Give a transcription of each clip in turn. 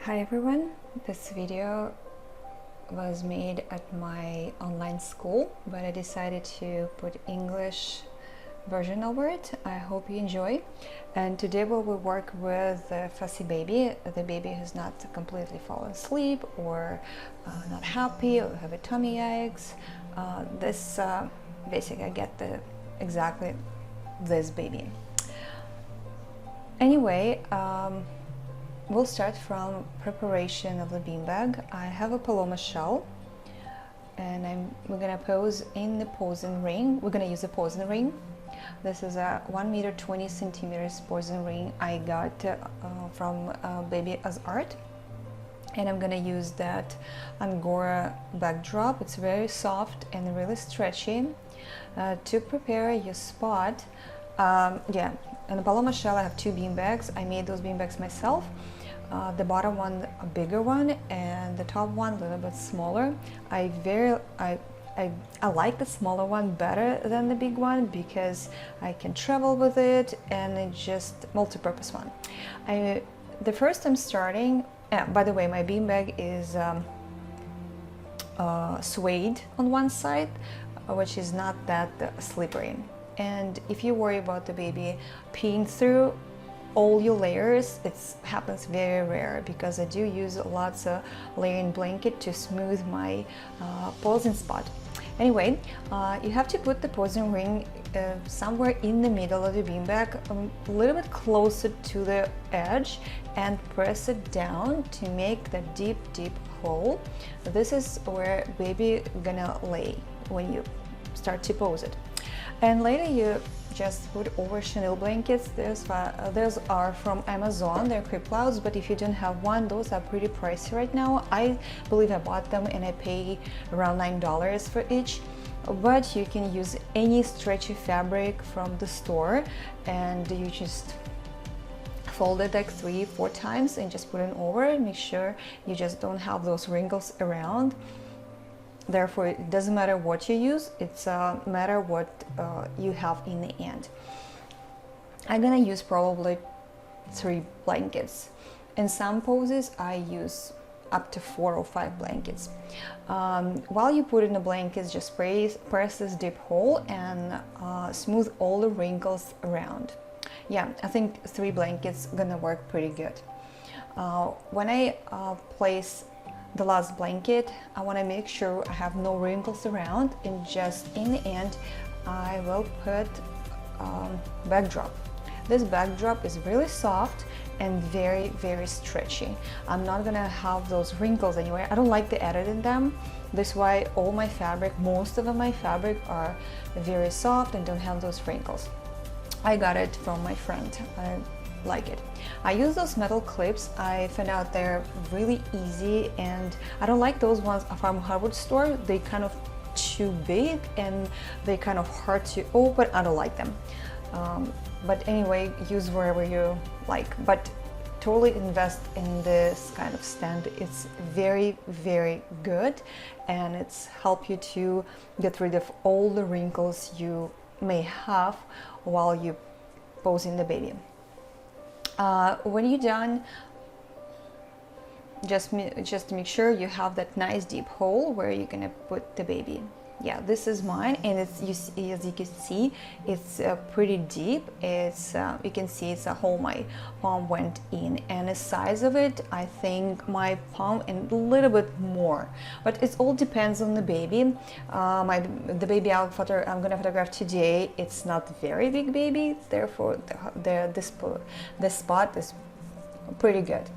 Hi everyone, this video was made at my online school, but I decided to put English version over it. I hope you enjoy. And today we will work with the fussy baby, the baby who's not completely fallen asleep or not happy or have a tummy aches. Basically I get exactly this baby. Anyway, we'll start from preparation of the beanbag. I have a Paloma shell and we're gonna pose in the posing ring. We're gonna use a posing ring. This is a 1 meter 20 centimeters posing ring I got from Baby as Art, and I'm gonna use that Angora backdrop. It's very soft and really stretchy. To prepare your spot, in the Paloma shell I have two beanbags. I made those beanbags myself. The bottom one a bigger one and the top one a little bit smaller. I like the smaller one better than the big one because I can travel with it, and it's just multi-purpose one. The first I'm starting, by the way, my beanbag is suede on one side, which is not that slippery. And if you worry about the baby peeing through all your layers, it happens very rare because I do use lots of layering blanket to smooth my posing spot. Anyway, you have to put the posing ring somewhere in the middle of the beanbag, a little bit closer to the edge, and press it down to make the deep hole. This is where baby gonna lay when you start to pose it. And later you just put over chenille blankets. Those are from Amazon, they're crib clouds, but if you don't have one, those are pretty pricey right now. I believe I bought them and I pay around $9 for each, but you can use any stretchy fabric from the store, and you just fold it like 3-4 times and just put it over. Make sure you just don't have those wrinkles around. Therefore, it doesn't matter what you use, it's a matter what you have in the end. I'm gonna use probably 3 blankets. In some poses, I use up to 4 or 5 blankets. While you put in the blankets, just press this deep hole and smooth all the wrinkles around. Yeah, I think 3 blankets gonna work pretty good. When I place the last blanket, I want to make sure I have no wrinkles around, and just in the end I will put backdrop. This backdrop is really soft and very stretchy. I'm not gonna have those wrinkles anywhere. I don't like the edit in them. This is why all my fabric, most of my fabric, are very soft and don't have those wrinkles. I got it from my friend. I like it. I use those metal clips. I found out they're really easy, and I don't like those ones from hardware store. They kind of too big and they kind of hard to open. I don't like them. But anyway, use wherever you like. But totally invest in this kind of stand. It's very good, and it's help you to get rid of all the wrinkles you may have while you posing the baby. When you're done, just make sure you have that nice deep hole where you're gonna put the baby. Yeah, this is mine, and it's as you can see, it's pretty deep. It's you can see it's a hole my palm went in, and the size of it, I think my palm and a little bit more, but it all depends on the baby. The baby I'm gonna photograph today, it's not very big baby, therefore this spot is pretty good.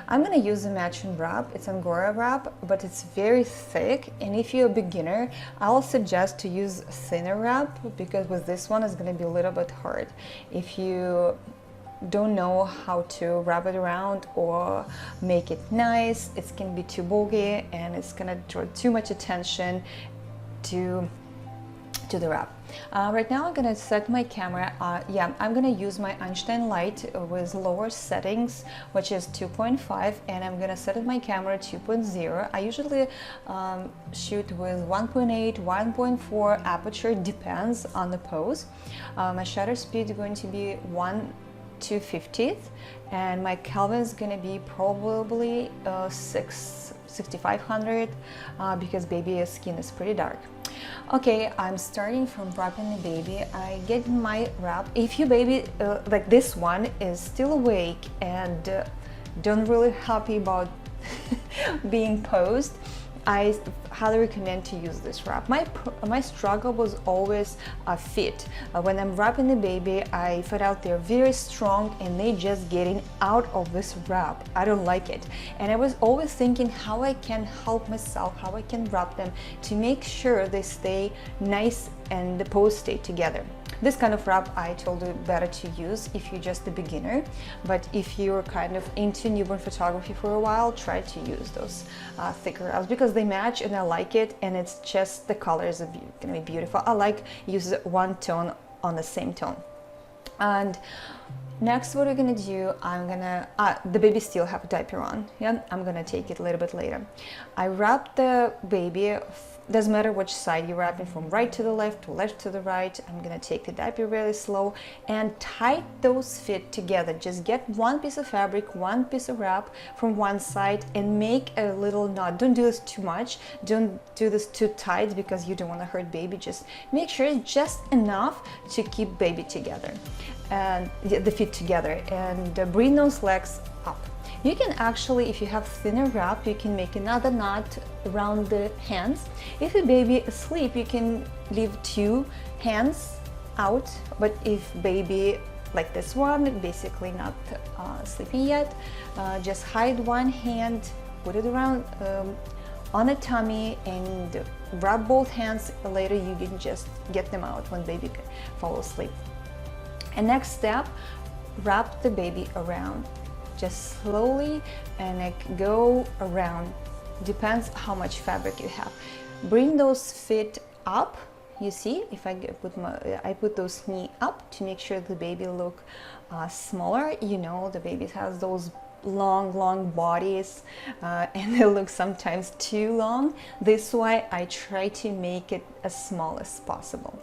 I'm gonna use a matching wrap. It's Angora wrap, but it's very thick, and if you're a beginner, I'll suggest to use thinner wrap, because with this one it's gonna be a little bit hard. If you don't know how to wrap it around or make it nice, it can be too bulky and it's gonna draw too much attention to the wrap. Right now I'm gonna set my camera. I'm gonna use my Einstein light with lower settings, which is 2.5, and I'm gonna set my camera 2.0. I usually shoot with 1.8, 1.4 aperture, depends on the pose. My shutter speed is going to be 1 250th, and my Kelvin is gonna be probably 6500 because baby's skin is pretty dark. Okay, I'm starting from wrapping the baby. I get my wrap. If your baby like this one is still awake and don't really happy about being posed, I highly recommend to use this wrap. My struggle was always fit. When I'm wrapping the baby, I find out they're very strong and they just getting out of this wrap. I don't like it. And I was always thinking how I can help myself, how I can wrap them to make sure they stay nice and the pose stay together. This kind of wrap I told you better to use if you're just a beginner, but if you're kind of into newborn photography for a while, try to use those thicker wraps because they match and I like it, and it's just the colors are gonna be beautiful. I like use one tone on the same tone. And next, what we're gonna do, I'm gonna the baby still have a diaper on. Yeah, I'm gonna take it a little bit later. I wrap the baby. Doesn't matter which side you're wrapping, from right to the left to left to the right. I'm gonna take the diaper really slow and tie those feet together. Just get one piece of fabric, one piece of wrap from one side and make a little knot. Don't do this too much. Don't do this too tight because you don't want to hurt baby. Just make sure it's just enough to keep baby together and the feet together, and bring those legs up. You can actually, if you have thinner wrap, you can make another knot around the hands. If your baby is asleep, you can leave two hands out, but if baby like this one, basically not sleeping yet, just hide one hand, put it around on the tummy and wrap both hands. Later you can just get them out when baby falls asleep. And next step, wrap the baby around. Just slowly and like go around. Depends how much fabric you have. Bring those feet up. You see, if I put those knee up to make sure the baby look smaller. You know, the baby has those long bodies and they look sometimes too long. This is why I try to make it as small as possible.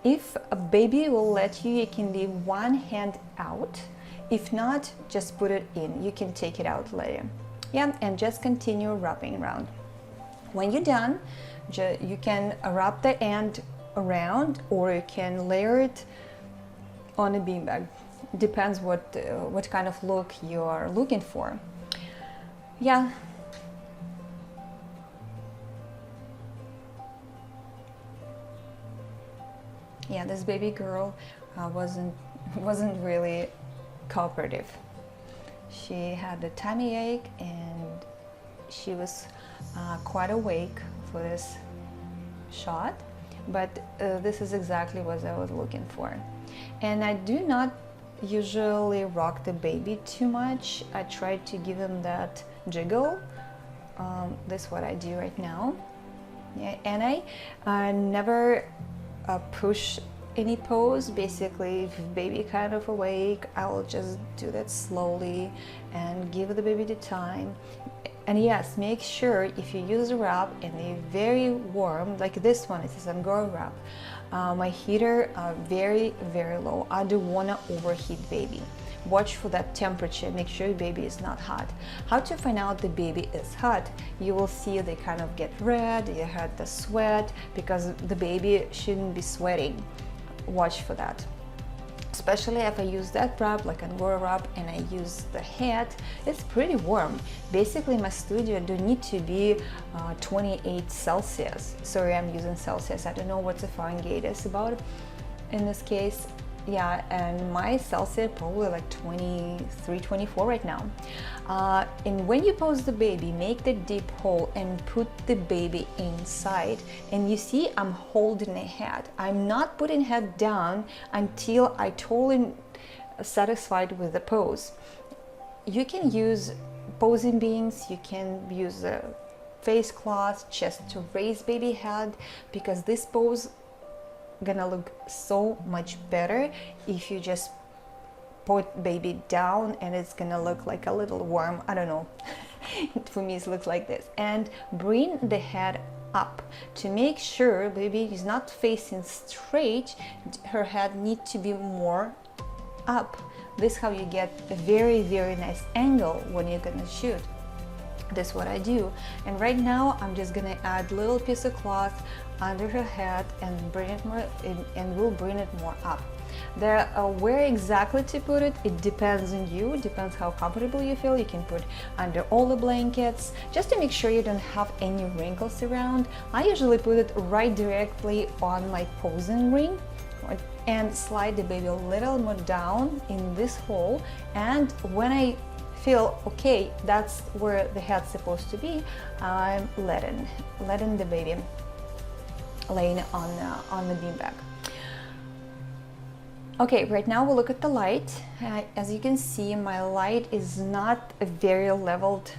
If a baby will let you, you can leave one hand out. If not, just put it in. You can take it out later. Yeah, and just continue wrapping around. When you're done, you can wrap the end around, or you can layer it on a beanbag. Depends what kind of look you are looking for. Yeah. Yeah, this baby girl wasn't really cooperative. She had a tummy ache and she was quite awake for this shot, but this is exactly what I was looking for. And I do not usually rock the baby too much. I try to give him that jiggle. This is what I do right now. Yeah, and I never push any pose. Basically, if baby kind of awake, I will just do that slowly and give the baby the time. And yes, make sure if you use a wrap and they're very warm, like this one, it is Angora wrap, my heater are very low. I don't want to overheat baby. Watch for that temperature, make sure your baby is not hot. How to find out the baby is hot? You will see they kind of get red, you had the sweat, because the baby shouldn't be sweating. Watch for that. Especially if I use that wrap, like Angora wrap, and I use the hat, it's pretty warm. Basically, my studio don't need to be 28 Celsius. Sorry, I'm using Celsius. I don't know what the Fahrenheit is about in this case. Yeah, and my Celsius probably like 23, 24 right now. And when you pose the baby, make the deep hole and put the baby inside. And you see, I'm holding the head. I'm not putting head down until I totally satisfied with the pose. You can use posing beans, you can use a face cloth just to raise baby head, because this pose gonna look so much better if you just put baby down, and it's gonna look like a little worm. I don't know. For me it looks like this. And bring the head up to make sure baby is not facing straight. Her head needs to be more up, This is how you get a very, very nice angle when you're gonna shoot. That's what I do. And right now I'm just gonna add a little piece of cloth under her head and bring it more, and we'll bring it more up. Where exactly to put it, it depends on you. It depends how comfortable you feel. You can put under all the blankets, just to make sure you don't have any wrinkles around. I usually put it right directly on my posing ring, and slide the baby a little more down in this hole. And when I feel okay, that's where the head's supposed to be, I'm letting the baby laying on the beanbag. Okay, right now we'll look at the light. As you can see, my light is not very leveled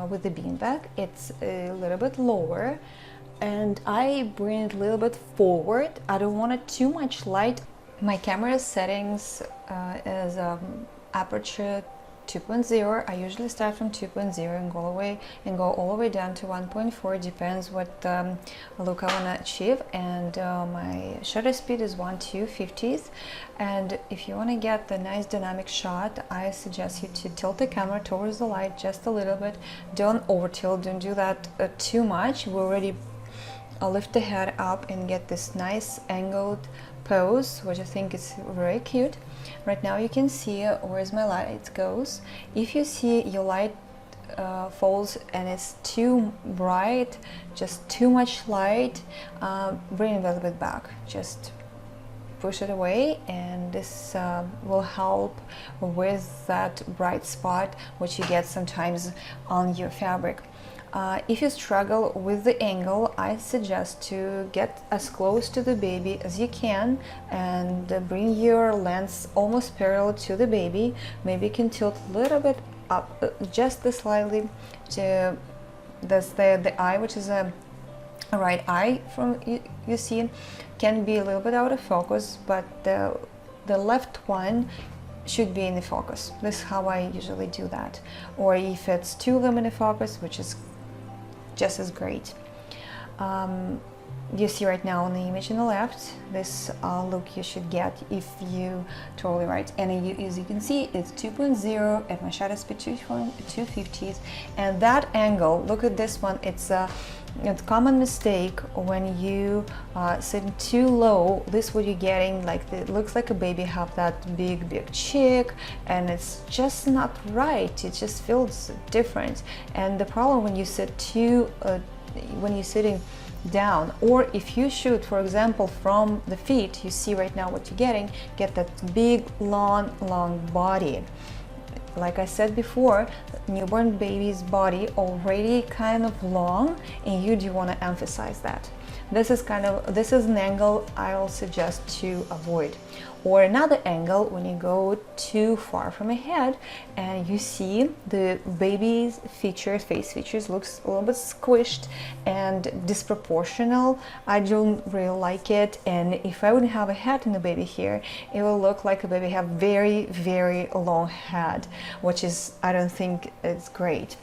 with the beanbag. It's a little bit lower, and I bring it a little bit forward. I don't want it too much light. My camera settings is aperture 2.0. I usually start from 2.0 and go all the way down to 1.4. Depends what look I want to achieve. And my shutter speed is 1/250th. And if you want to get the nice dynamic shot, I suggest you to tilt the camera towards the light just a little bit. Don't over tilt. Don't do that too much. We already lift the head up and get this nice angled pose, which I think is very cute. Right now you can see where's my light goes. If you see your light falls and it's too bright, just too much light, bring it a little bit back. Just push it away, and this will help with that bright spot which you get sometimes on your fabric. If you struggle with the angle, I suggest to get as close to the baby as you can and bring your lens almost parallel to the baby. Maybe you can tilt a little bit up, just slightly, to the eye, which is a right eye from you see, can be a little bit out of focus, but the left one should be in the focus. This is how I usually do that. Or if it's too limited focus, which is just as great. You see right now on the image on the left, this look you should get if you totally right. And as you can see, it's 2.0 at my shutter speed 250th. And that angle, look at this one, it's a common mistake when you sit too low. This what you're getting, like it looks like a baby have that big cheek, and it's just not right. It just feels different. And the problem when you sit too when you're sitting down, or if you shoot, for example, from the feet, you see right now what you're getting, get that big long body. Like I said before, newborn baby's body already kind of long, and you do want to emphasize that. This is an angle I'll suggest to avoid. Or another angle, when you go too far from ahead and you see the baby's face features looks a little bit squished and disproportional. I don't really like it, and if I wouldn't have a head in the baby here, it will look like a baby have very, very long head, which is, I don't think it's great.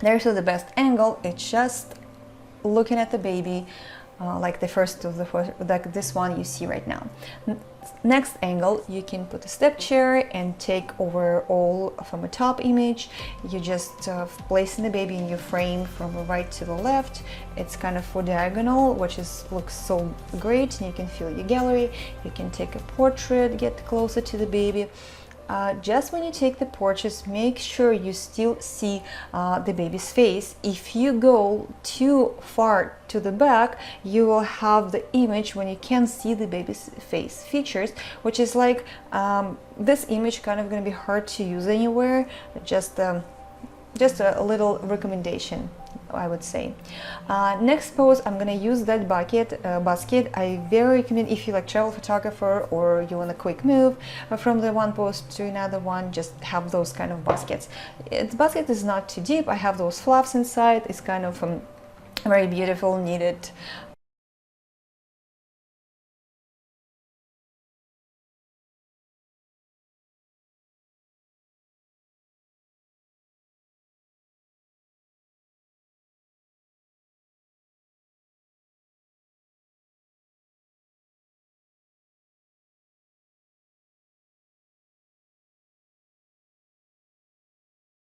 There's the best angle. It's just looking at the baby, like like this one you see right now. Next angle, you can put a step chair and take over all from a top image. You just placing the baby in your frame from the right to the left. It's kind of for diagonal, which looks so great, and you can fill your gallery. You can take a portrait, get closer to the baby. Just when you take the portraits, make sure you still see the baby's face. If you go too far to the back, you will have the image when you can't see the baby's face features, which is like this image kind of going to be hard to use anywhere. Just a little recommendation, I would say. Next pose, I'm gonna use that basket. I very recommend, if you like travel photographer or you want a quick move from the one pose to another one, just have those kind of baskets. The basket is not too deep. I have those fluffs inside. It's kind of very beautiful, needed